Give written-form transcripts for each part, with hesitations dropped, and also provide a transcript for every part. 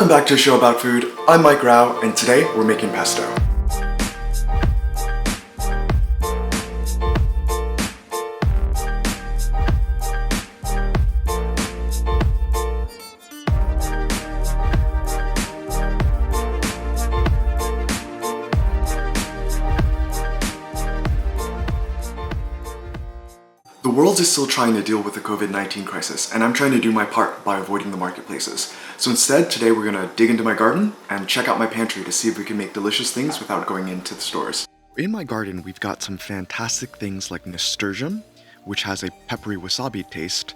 Welcome back to a show about food. I'm Mike Rao, and today we're making pesto. The world is still trying to deal with the COVID-19 crisis, and I'm trying to do my part by avoiding the marketplaces. So instead, today we're gonna dig into my garden and check out my pantry to see if we can make delicious things without going into the stores. In my garden, we've got some fantastic things like Nasturtium, which has a peppery wasabi taste,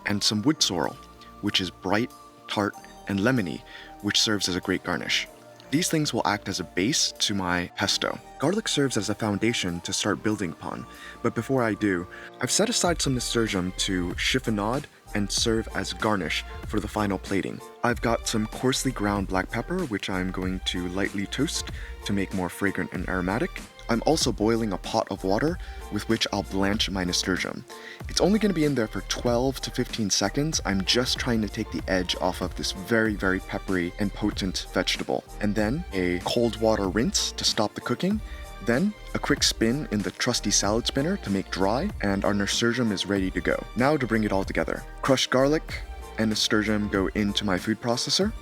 and some wood sorrel, which is bright, tart, and lemony, which serves as a great garnish. These things will act as a base to my pesto. Garlic serves as a foundation to start building upon, but before I do, I've set aside some nasturtium to chiffonade and serve as garnish for the final plating. I've got some coarsely ground black pepper, which I'm going to lightly toast to make more fragrant and aromatic. I'm also boiling a pot of water with which I'll blanch my nasturtium. It's only going to be in there for 12 to 15 seconds. I'm just trying to take the edge off of this very, very peppery and potent vegetable. And then a cold water rinse to stop the cooking. Then a quick spin in the trusty salad spinner to make dry, and our nasturtium is ready to go. Now to bring it all together. Crushed garlic and nasturtium go into my food processor,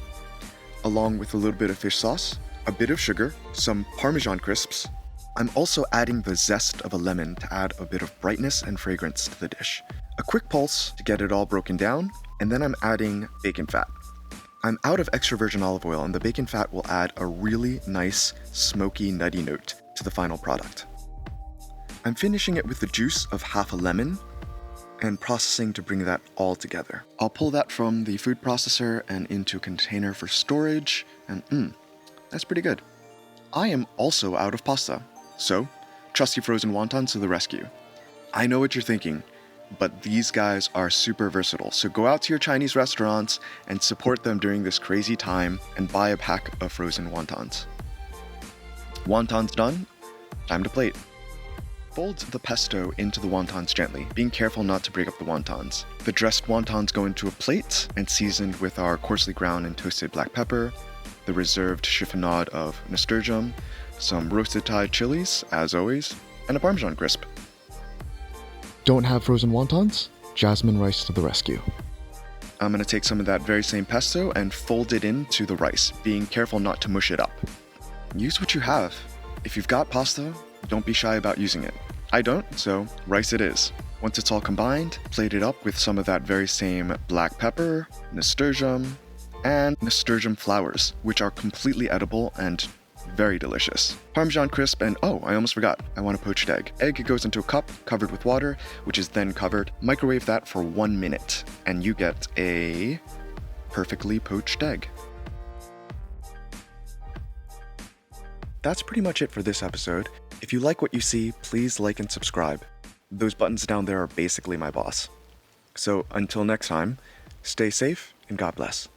along with a little bit of fish sauce, a bit of sugar, some Parmesan crisps. I'm also adding the zest of a lemon to add a bit of brightness and fragrance to the dish. A quick pulse to get it all broken down, and then I'm adding bacon fat. I'm out of extra virgin olive oil, and the bacon fat will add a really nice, smoky, nutty note to the final product. I'm finishing it with the juice of half a lemon and processing to bring that all together. I'll pull that from the food processor and into a container for storage, and that's pretty good. I am also out of pasta. So, trusty frozen wontons to the rescue. I know what you're thinking, but these guys are super versatile, so go out to your Chinese restaurants and support them during this crazy time and buy a pack of frozen wontons. Wontons done, time to plate. Fold the pesto into the wontons gently, being careful not to break up the wontons. The dressed wontons go into a plate and seasoned with our coarsely ground and toasted black pepper, the reserved chiffonade of nasturtium, some roasted Thai chilies, as always, and a Parmesan crisp. Don't have frozen wontons? Jasmine rice to the rescue. I'm gonna take some of that very same pesto and fold it into the rice, being careful not to mush it up. Use what you have. If you've got pasta, don't be shy about using it. I don't, so rice it is. Once it's all combined, plate it up with some of that very same black pepper, nasturtium, and nasturtium flowers, which are completely edible and very delicious. Parmesan crisp, and oh, I almost forgot, I want a poached egg. Egg goes into a cup covered with water, which is then covered. Microwave that for 1 minute, and you get a perfectly poached egg. That's pretty much it for this episode. If you like what you see, please like and subscribe. Those buttons down there are basically my boss. So until next time, stay safe and God bless.